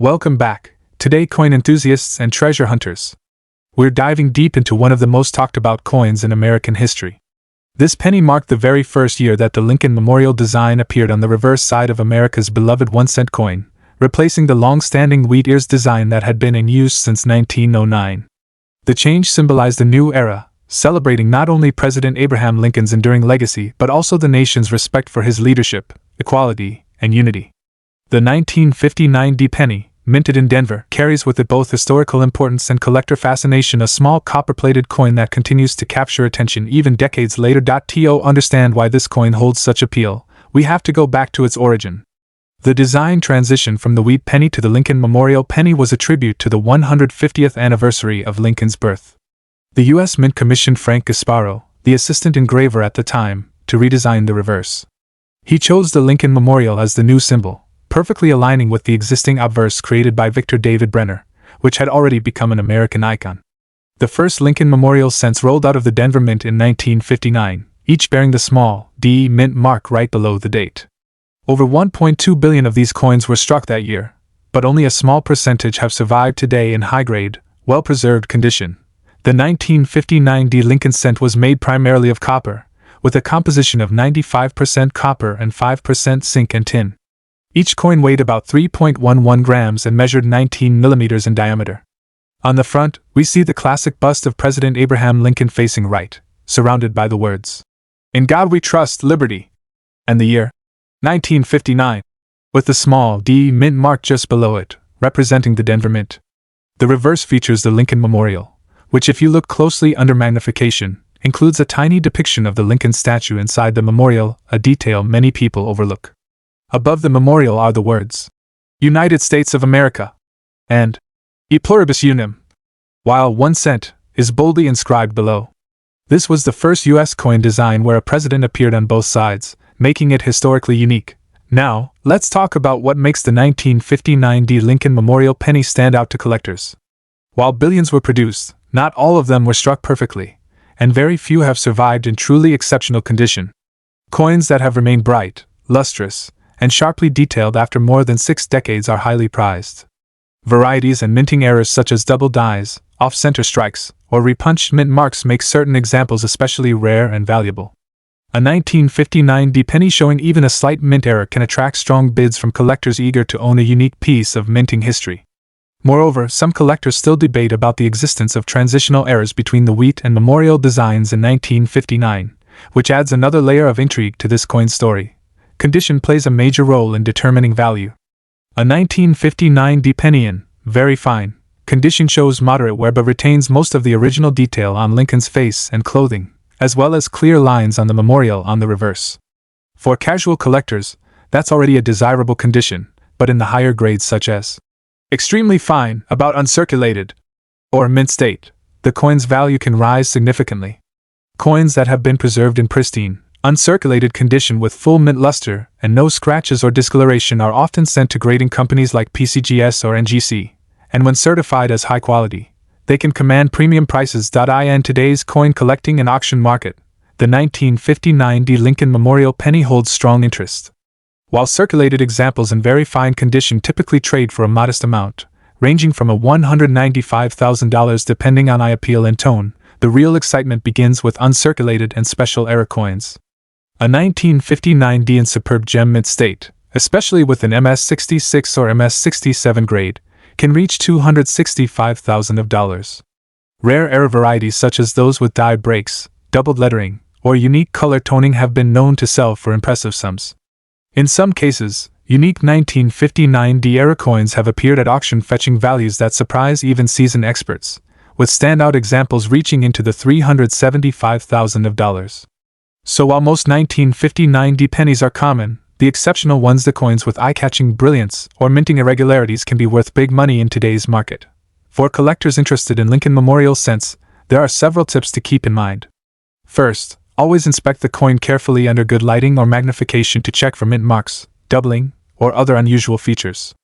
Welcome back, today coin enthusiasts and treasure hunters. We're diving deep into one of the most talked about coins in American history. This penny marked the very first year that the Lincoln Memorial design appeared on the reverse side of America's beloved 1-cent coin, replacing the long-standing wheat ears design that had been in use since 1909. The change symbolized a new era, celebrating not only President Abraham Lincoln's enduring legacy but also the nation's respect for his leadership, equality, and unity. The 1959 D penny, minted in Denver, carries with it both historical importance and collector fascination, a small copper-plated coin that continues to capture attention even decades later. To understand why this coin holds such appeal, we have to go back to its origin. The design transition from the wheat penny to the Lincoln Memorial penny was a tribute to the 150th anniversary of Lincoln's birth. The U.S. Mint commissioned Frank Gasparo, the assistant engraver at the time, to redesign the reverse. He chose the Lincoln Memorial as the new symbol, perfectly aligning with the existing obverse created by Victor David Brenner, which had already become an American icon. The first Lincoln Memorial cents rolled out of the Denver Mint in 1959, each bearing the small D mint mark right below the date. Over 1.2 billion of these coins were struck that year, but only a small percentage have survived today in high-grade, well-preserved condition. The 1959 D Lincoln cent was made primarily of copper, with a composition of 95% copper and 5% zinc and tin. Each coin weighed about 3.11 grams and measured 19 millimeters in diameter. On the front, we see the classic bust of President Abraham Lincoln facing right, surrounded by the words, "In God We Trust, Liberty," and the year 1959, with the small D mint mark just below it, representing the Denver Mint. The reverse features the Lincoln Memorial, which, if you look closely under magnification, includes a tiny depiction of the Lincoln statue inside the memorial, a detail many people overlook. Above the memorial are the words, "United States of America," and "E pluribus unum," while 1 cent is boldly inscribed below. This was the first U.S. coin design where a president appeared on both sides, making it historically unique. Now, let's talk about what makes the 1959 D Lincoln Memorial penny stand out to collectors. While billions were produced, not all of them were struck perfectly, and very few have survived in truly exceptional condition. Coins that have remained bright, lustrous, and sharply detailed after more than 6 decades are highly prized. Varieties and minting errors such as double dies, off-center strikes, or repunched mint marks make certain examples especially rare and valuable. A 1959 D penny showing even a slight mint error can attract strong bids from collectors eager to own a unique piece of minting history. Moreover, some collectors still debate about the existence of transitional errors between the wheat and memorial designs in 1959, which adds another layer of intrigue to this coin story. Condition plays a major role in determining value. A 1959 D penny in very fine condition shows moderate wear but retains most of the original detail on Lincoln's face and clothing, as well as clear lines on the memorial on the reverse. For casual collectors, that's already a desirable condition, but in the higher grades such as extremely fine, about uncirculated, or mint state, the coin's value can rise significantly. Coins that have been preserved in pristine, uncirculated condition with full mint luster and no scratches or discoloration are often sent to grading companies like PCGS or NGC, and when certified as high quality, they can command premium prices. In today's coin collecting and auction market, the 1959 D Lincoln Memorial penny holds strong interest. While circulated examples in very fine condition typically trade for a modest amount, ranging from $195,000 depending on eye appeal and tone, the real excitement begins with uncirculated and special era coins. A 1959 D in superb gem mint state, especially with an MS66 or MS67 grade, can reach $265,000. Rare era varieties such as those with die breaks, doubled lettering, or unique color toning have been known to sell for impressive sums. In some cases, unique 1959 D era coins have appeared at auction fetching values that surprise even seasoned experts, with standout examples reaching into the $375,000. So while most 1959 D pennies are common, the exceptional ones, the coins with eye-catching brilliance or minting irregularities, can be worth big money in today's market. For collectors interested in Lincoln Memorial cents, there are several tips to keep in mind. First, always inspect the coin carefully under good lighting or magnification to check for mint marks, doubling, or other unusual features.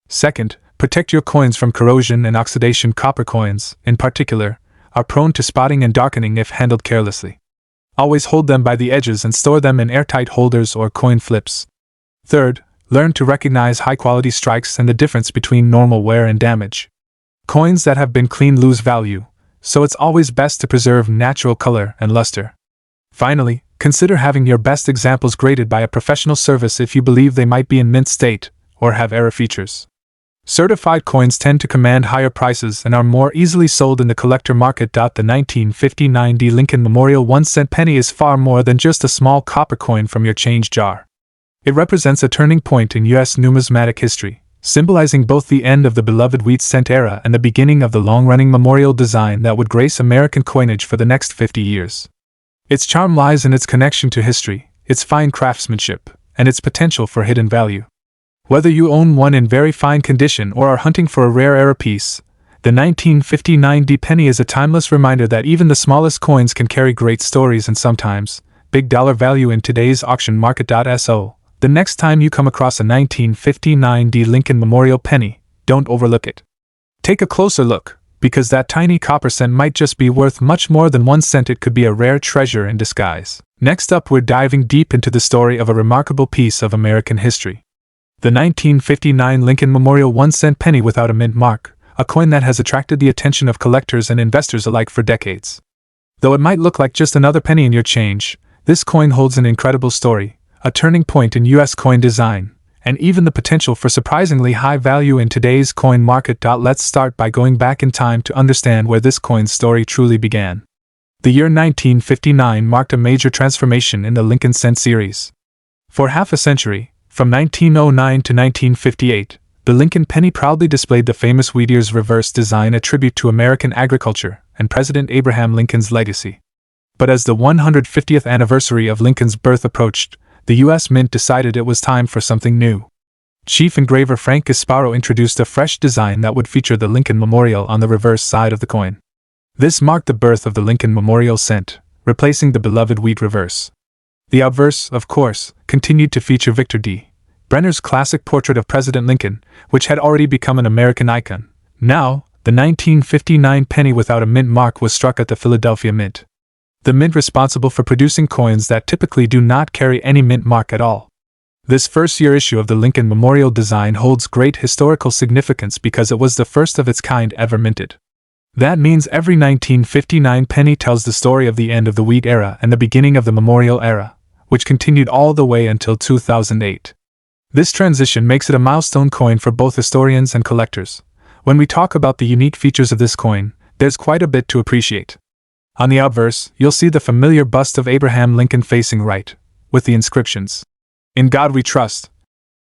Second, protect your coins from corrosion and oxidation. Copper coins, in particular, are prone to spotting and darkening if handled carelessly. Always hold them by the edges and store them in airtight holders or coin flips. Third, Learn to recognize high-quality strikes and the difference between normal wear and damage. Coins that have been cleaned lose value, so it's always best to preserve natural color and luster. Finally, consider having your best examples graded by a professional service if you believe they might be in mint state or have error features. Certified coins tend to command higher prices and are more easily sold in the collector market. The 1959 Lincoln Memorial 1-cent penny is far more than just a small copper coin from your change jar. It represents a turning point in U.S. numismatic history, symbolizing both the end of the beloved wheat cent era and the beginning of the long-running memorial design that would grace American coinage for the next 50 years. Its charm lies in its connection to history, its fine craftsmanship, and its potential for hidden value. Whether you own one in very fine condition or are hunting for a rare era piece, the 1959 penny is a timeless reminder that even the smallest coins can carry great stories and sometimes big dollar value in today's auction market. So, the next time you come across a 1959 Lincoln Memorial penny, don't overlook it. Take a closer look, because that tiny copper cent might just be worth much more than 1 cent. It could be a rare treasure in disguise. Next up, we're diving deep into the story of a remarkable piece of American history. The 1959 Lincoln Memorial 1-cent penny without a mint mark, a coin that has attracted the attention of collectors and investors alike for decades. Though it might look like just another penny in your change, this coin holds an incredible story, a turning point in U.S. coin design, and even the potential for surprisingly high value in today's coin market. Let's start by going back in time to understand where this coin's story truly began. The year 1959 marked a major transformation in the Lincoln cent series. For half a century, from 1909 to 1958, the Lincoln penny proudly displayed the famous wheat ears reverse design, a tribute to American agriculture and President Abraham Lincoln's legacy. But as the 150th anniversary of Lincoln's birth approached, the U.S. Mint decided it was time for something new. Chief engraver Frank Gasparo introduced a fresh design that would feature the Lincoln Memorial on the reverse side of the coin. This marked the birth of the Lincoln Memorial cent, replacing the beloved wheat reverse. The obverse, of course, continued to feature Victor D. Brenner's classic portrait of President Lincoln, which had already become an American icon. Now, the 1959 penny without a mint mark was struck at the Philadelphia Mint, the mint responsible for producing coins that typically do not carry any mint mark at all. This first-year issue of the Lincoln Memorial design holds great historical significance because it was the first of its kind ever minted. That means every 1959 penny tells the story of the end of the wheat era and the beginning of the memorial era, which continued all the way until 2008. This transition makes it a milestone coin for both historians and collectors. When we talk about the unique features of this coin, there's quite a bit to appreciate. On the obverse, you'll see the familiar bust of Abraham Lincoln facing right, with the inscriptions, "In God We Trust."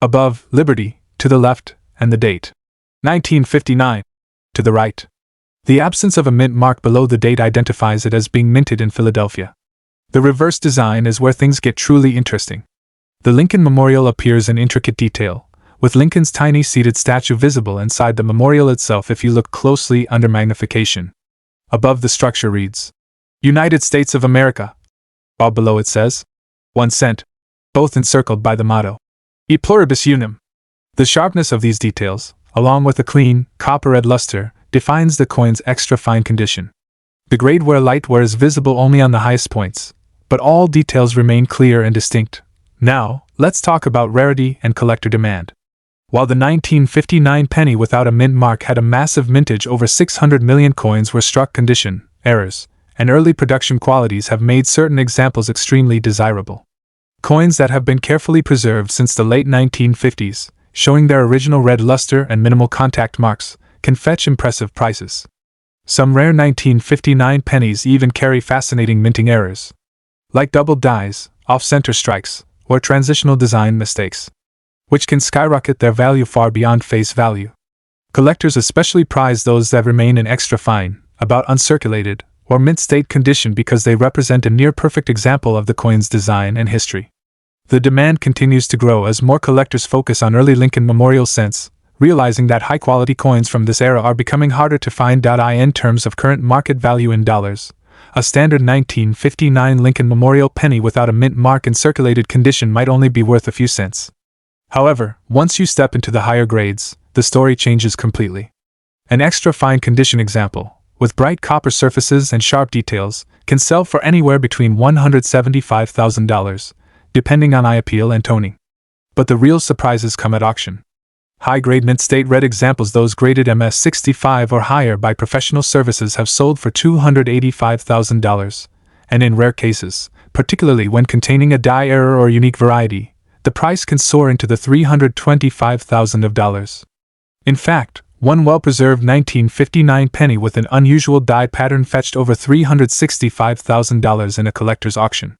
Above, Liberty, to the left, and the date, 1959, to the right. The absence of a mint mark below the date identifies it as being minted in Philadelphia. The reverse design is where things get truly interesting. The Lincoln Memorial appears in intricate detail, with Lincoln's tiny seated statue visible inside the memorial itself if you look closely under magnification. Above, the structure reads, "United States of America." While below it says, 1 cent, both encircled by the motto, "E pluribus unum." The sharpness of these details, along with the clean, copper-red luster, defines the coin's extra fine condition. The grade where light wear is visible only on the highest points, but all details remain clear and distinct. Now, let's talk about rarity and collector demand. While the 1959 penny without a mint mark had a massive mintage, over 600 million coins were struck. Condition, errors, and early production qualities have made certain examples extremely desirable. Coins that have been carefully preserved since the late 1950s, showing their original red luster and minimal contact marks, can fetch impressive prices. Some rare 1959 pennies even carry fascinating minting errors, like double dies, off-center strikes, or transitional design mistakes, which can skyrocket their value far beyond face value. Collectors especially prize those that remain in extra fine, about uncirculated, or mint state condition because they represent a near-perfect example of the coin's design and history. The demand continues to grow as more collectors focus on early Lincoln Memorial cents, realizing that high-quality coins from this era are becoming harder to find. In terms of current market value in dollars, a standard 1959 Lincoln Memorial penny without a mint mark in circulated condition might only be worth a few cents. However, once you step into the higher grades, the story changes completely. An extra fine condition example, with bright copper surfaces and sharp details, can sell for anywhere between $175,000, depending on eye appeal and toning. But the real surprises come at auction. High-grade mint state red examples, those graded MS65 or higher by professional services, have sold for $285,000, and in rare cases, particularly when containing a die error or unique variety, the price can soar into the $325,000. In fact, one well-preserved 1959 penny with an unusual die pattern fetched over $365,000 in a collector's auction.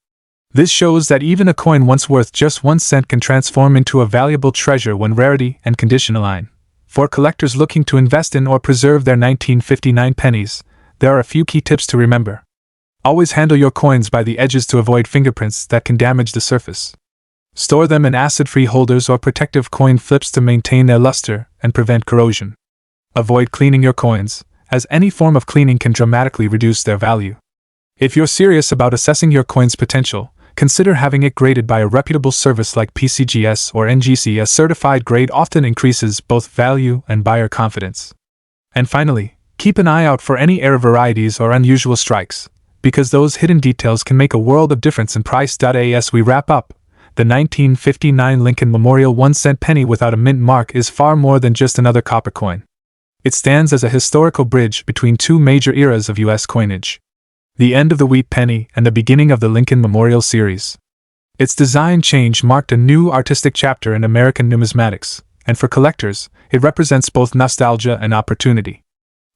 This shows that even a coin once worth just 1 cent can transform into a valuable treasure when rarity and condition align. For collectors looking to invest in or preserve their 1959 pennies, there are a few key tips to remember. Always handle your coins by the edges to avoid fingerprints that can damage the surface. Store them in acid-free holders or protective coin flips to maintain their luster and prevent corrosion. Avoid cleaning your coins, as any form of cleaning can dramatically reduce their value. If you're serious about assessing your coin's potential, consider having it graded by a reputable service like PCGS or NGC. A certified grade often increases both value and buyer confidence. And finally, keep an eye out for any error varieties or unusual strikes, because those hidden details can make a world of difference in price. As we wrap up, the 1959 Lincoln Memorial 1-cent penny without a mint mark is far more than just another copper coin. It stands as a historical bridge between two major eras of U.S. coinage: the end of the wheat penny and the beginning of the Lincoln Memorial series. Its design change marked a new artistic chapter in American numismatics, and for collectors, it represents both nostalgia and opportunity.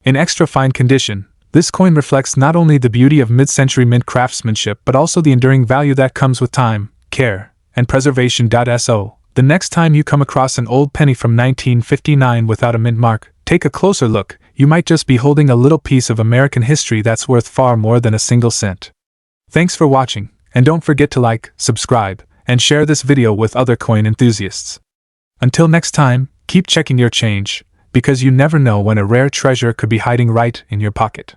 In extra fine condition, this coin reflects not only the beauty of mid-century mint craftsmanship but also the enduring value that comes with time, care, and preservation. So, the next time you come across an old penny from 1959 without a mint mark, take a closer look. You might just be holding a little piece of American history that's worth far more than a single cent. Thanks for watching, and don't forget to like, subscribe, and share this video with other coin enthusiasts. Until next time, keep checking your change, because you never know when a rare treasure could be hiding right in your pocket.